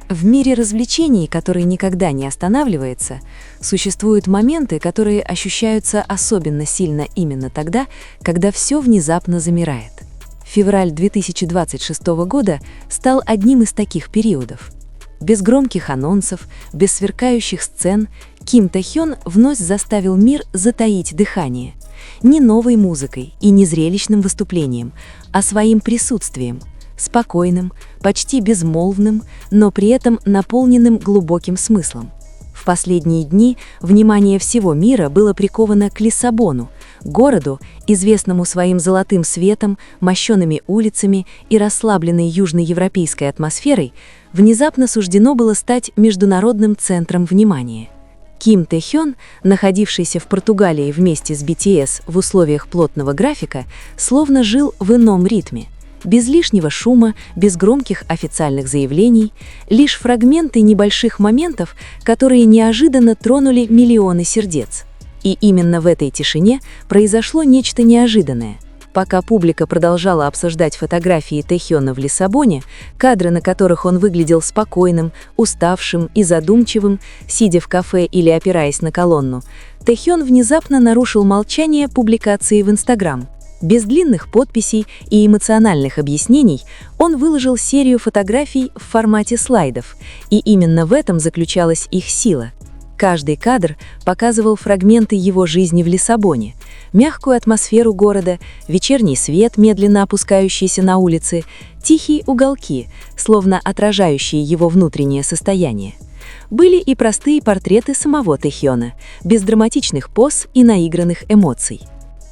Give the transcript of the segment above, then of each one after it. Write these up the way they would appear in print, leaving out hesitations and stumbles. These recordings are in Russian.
В мире развлечений, который никогда не останавливается, существуют моменты, которые ощущаются особенно сильно именно тогда, когда все внезапно замирает. Февраль 2026 года стал одним из таких периодов. Без громких анонсов, без сверкающих сцен Ким Тэ-хён вновь заставил мир затаить дыхание. Не новой музыкой и не зрелищным выступлением, а своим присутствием, спокойным, почти безмолвным, но при этом наполненным глубоким смыслом. В последние дни внимание всего мира было приковано к Лиссабону, городу, известному своим золотым светом, мощеными улицами и расслабленной южноевропейской атмосферой. Внезапно суждено было стать международным центром внимания. Ким Тэ-хён, находившийся в Португалии вместе с BTS в условиях плотного графика, словно жил в ином ритме. Без лишнего шума, без громких официальных заявлений, лишь фрагменты небольших моментов, которые неожиданно тронули миллионы сердец. И именно в этой тишине произошло нечто неожиданное. Пока публика продолжала обсуждать фотографии Тэ-хёна в Лиссабоне, кадры, на которых он выглядел спокойным, уставшим и задумчивым, сидя в кафе или опираясь на колонну, Тэ-хён внезапно нарушил молчание публикации в Инстаграм. Без длинных подписей и эмоциональных объяснений он выложил серию фотографий в формате слайдов, и именно в этом заключалась их сила. Каждый кадр показывал фрагменты его жизни в Лиссабоне, мягкую атмосферу города, вечерний свет, медленно опускающийся на улицы, тихие уголки, словно отражающие его внутреннее состояние. Были и простые портреты самого Тэ-хёна, без драматичных поз и наигранных эмоций.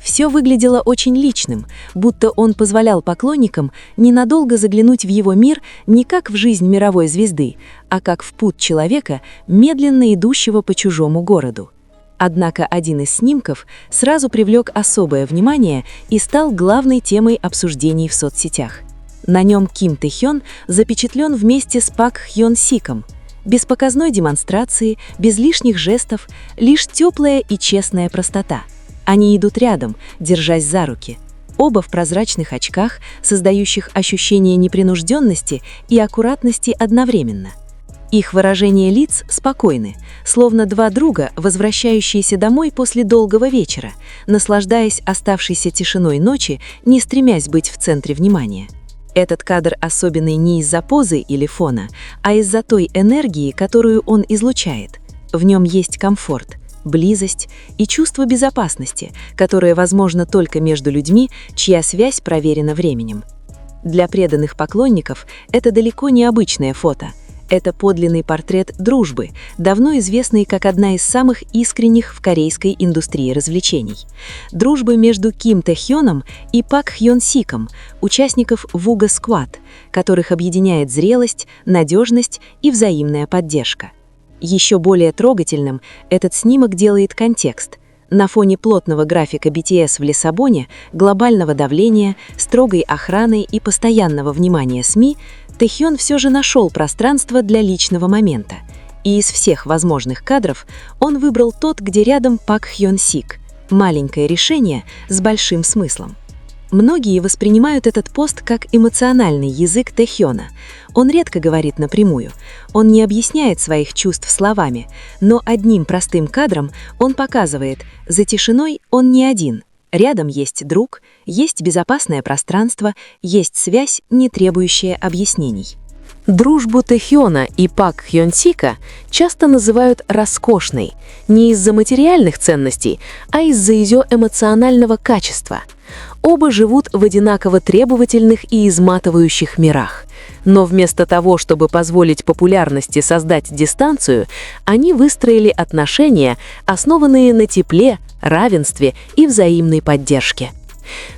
Все выглядело очень личным, будто он позволял поклонникам ненадолго заглянуть в его мир не как в жизнь мировой звезды, а как в путь человека, медленно идущего по чужому городу. Однако один из снимков сразу привлек особое внимание и стал главной темой обсуждений в соцсетях. На нем Ким Тэ-хён запечатлен вместе с Пак Хьон Сиком. Без показной демонстрации, без лишних жестов, лишь теплая и честная простота. Они идут рядом, держась за руки. Оба в прозрачных очках, создающих ощущение непринужденности и аккуратности одновременно. Их выражения лиц спокойны, словно два друга, возвращающиеся домой после долгого вечера, наслаждаясь оставшейся тишиной ночи, не стремясь быть в центре внимания. Этот кадр особенный не из-за позы или фона, а из-за той энергии, которую он излучает. В нем есть комфорт, близость и чувство безопасности, которое возможно только между людьми, чья связь проверена временем. Для преданных поклонников это далеко не обычное фото. Это подлинный портрет дружбы, давно известный как одна из самых искренних в корейской индустрии развлечений. Дружбы между Ким Тэ-хёном и Пак Хьон Сиком, участников Вуга Squad, которых объединяет зрелость, надежность и взаимная поддержка. Еще более трогательным этот снимок делает контекст. На фоне плотного графика BTS в Лиссабоне, глобального давления, строгой охраны и постоянного внимания СМИ, Тэ-хён все же нашел пространство для личного момента. И из всех возможных кадров он выбрал тот, где рядом Пак Хьон Сик. Маленькое решение с большим смыслом. Многие воспринимают этот пост как эмоциональный язык Тэ-хёна. Он редко говорит напрямую, он не объясняет своих чувств словами, но одним простым кадром он показывает, за тишиной он не один. Рядом есть друг, есть безопасное пространство, есть связь, не требующая объяснений. Дружбу Тэ-хёна и Пак Хьон Сика часто называют роскошной, не из-за материальных ценностей, а из-за ее эмоционального качества. Оба живут в одинаково требовательных и изматывающих мирах. Но вместо того, чтобы позволить популярности создать дистанцию, они выстроили отношения, основанные на тепле, равенстве и взаимной поддержке.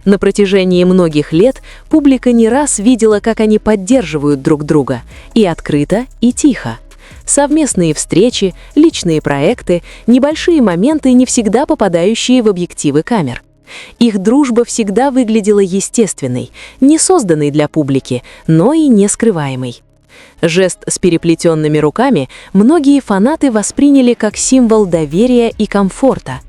На протяжении многих лет публика не раз видела, как они поддерживают друг друга, и открыто, и тихо. Совместные встречи, личные проекты, небольшие моменты, не всегда попадающие в объективы камер. Их дружба всегда выглядела естественной, не созданной для публики, но и не скрываемой. Жест с переплетенными руками многие фанаты восприняли как символ доверия и комфорта.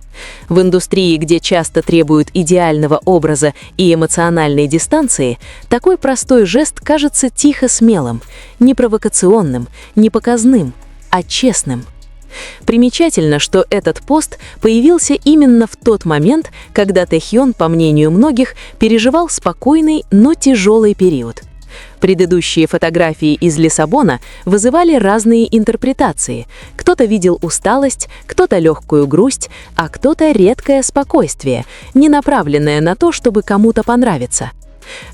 В индустрии, где часто требуют идеального образа и эмоциональной дистанции, такой простой жест кажется тихо смелым, не провокационным, не показным, а честным. Примечательно, что этот пост появился именно в тот момент, когда Тэхён, по мнению многих, переживал спокойный, но тяжелый период. Предыдущие фотографии из Лиссабона вызывали разные интерпретации. Кто-то видел усталость, кто-то легкую грусть, а кто-то редкое спокойствие, не направленное на то, чтобы кому-то понравиться.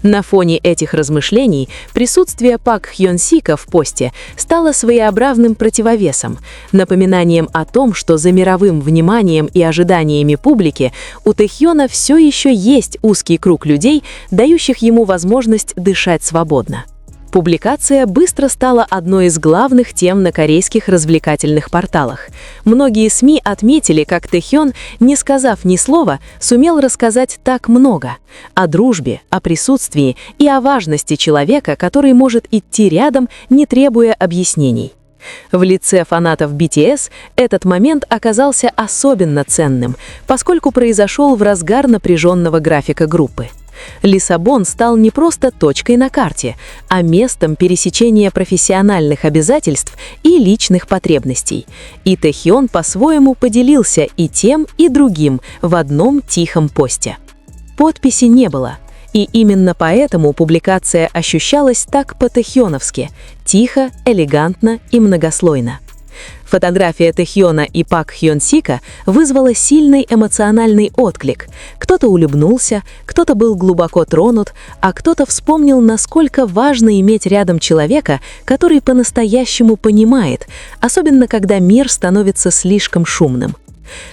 На фоне этих размышлений присутствие Пак Хьон Сика в посте стало своеобразным противовесом, напоминанием о том, что за мировым вниманием и ожиданиями публики у Тэхёна все еще есть узкий круг людей, дающих ему возможность дышать свободно. Публикация быстро стала одной из главных тем на корейских развлекательных порталах. Многие СМИ отметили, как Тэхён, не сказав ни слова, сумел рассказать так много о дружбе, о присутствии и о важности человека, который может идти рядом, не требуя объяснений. В лице фанатов BTS этот момент оказался особенно ценным, поскольку произошел в разгар напряженного графика группы. Лиссабон стал не просто точкой на карте, а местом пересечения профессиональных обязательств и личных потребностей. И Тэхён по-своему поделился и тем, и другим в одном тихом посте. Подписи не было, и именно поэтому публикация ощущалась так по-тэхёновски – тихо, элегантно и многослойно. Фотография Тэхёна и Пак Хьон Сика вызвала сильный эмоциональный отклик. Кто-то улыбнулся, кто-то был глубоко тронут, а кто-то вспомнил, насколько важно иметь рядом человека, который по-настоящему понимает, особенно когда мир становится слишком шумным.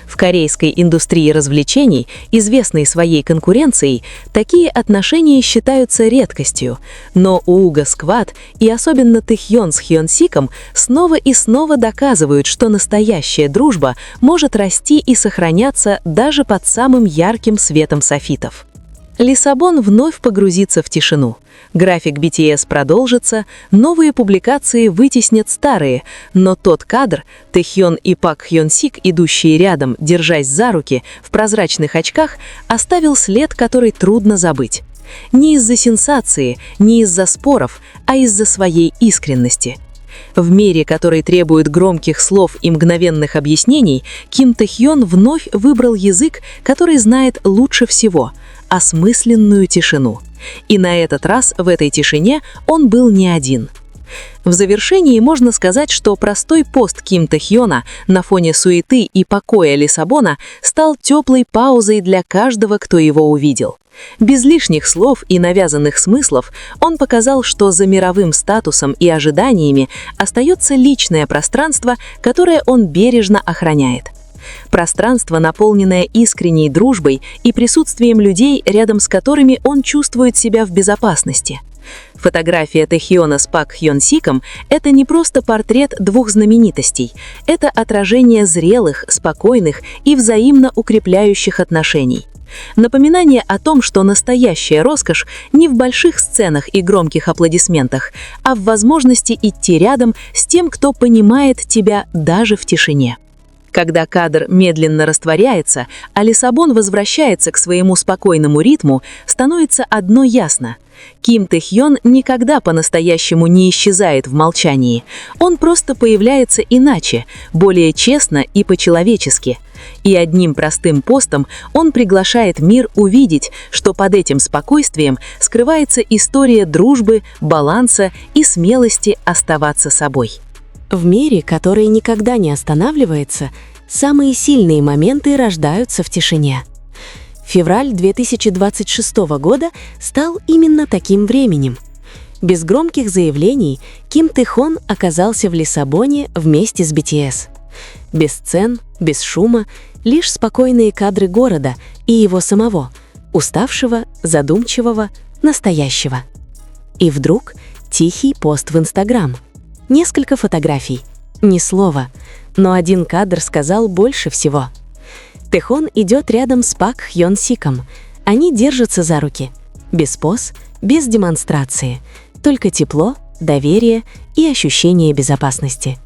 В корейской индустрии развлечений, известной своей конкуренцией, такие отношения считаются редкостью, но Ууга Сквад и особенно Тэхён с Хьон Сиком снова и снова доказывают, что настоящая дружба может расти и сохраняться даже под самым ярким светом софитов. Лиссабон вновь погрузится в тишину. График BTS продолжится, новые публикации вытеснят старые, но тот кадр, Тэхён и Пак Хьон Сик, идущие рядом, держась за руки, в прозрачных очках, оставил след, который трудно забыть. Не из-за сенсации, не из-за споров, а из-за своей искренности. В мире, который требует громких слов и мгновенных объяснений, Ким Тэхён вновь выбрал язык, который знает лучше всего – осмысленную тишину. И на этот раз в этой тишине он был не один. В завершении можно сказать, что простой пост Ким Тэхёна на фоне суеты и покоя Лиссабона стал теплой паузой для каждого, кто его увидел. Без лишних слов и навязанных смыслов он показал, что за мировым статусом и ожиданиями остается личное пространство, которое он бережно охраняет. Пространство, наполненное искренней дружбой и присутствием людей, рядом с которыми он чувствует себя в безопасности. Фотография Тэхёна с Пак Хьон Сиком – это не просто портрет двух знаменитостей, это отражение зрелых, спокойных и взаимно укрепляющих отношений. Напоминание о том, что настоящая роскошь не в больших сценах и громких аплодисментах, а в возможности идти рядом с тем, кто понимает тебя даже в тишине. Когда кадр медленно растворяется, а Лиссабон возвращается к своему спокойному ритму, становится одно ясно. Ким Тэхён никогда по-настоящему не исчезает в молчании. Он просто появляется иначе, более честно и по-человечески. И одним простым постом он приглашает мир увидеть, что под этим спокойствием скрывается история дружбы, баланса и смелости оставаться собой. В мире, который никогда не останавливается, самые сильные моменты рождаются в тишине. Февраль 2026 года стал именно таким временем. Без громких заявлений Ким Тэхён оказался в Лиссабоне вместе с BTS. Без сцен, без шума, лишь спокойные кадры города и его самого, уставшего, задумчивого, настоящего. И вдруг тихий пост в Инстаграм. Несколько фотографий, ни слова, но один кадр сказал больше всего. Тэхён идет рядом с Пак Хьон Сиком. Они держатся за руки. Без поз, без демонстрации. Только тепло, доверие и ощущение безопасности.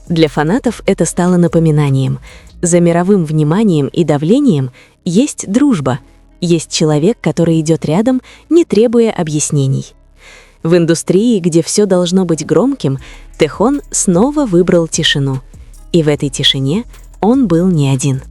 Для фанатов это стало напоминанием. За мировым вниманием и давлением есть дружба, есть человек, который идет рядом, не требуя объяснений. В индустрии, где все должно быть громким, Тэхон снова выбрал тишину. И в этой тишине он был не один.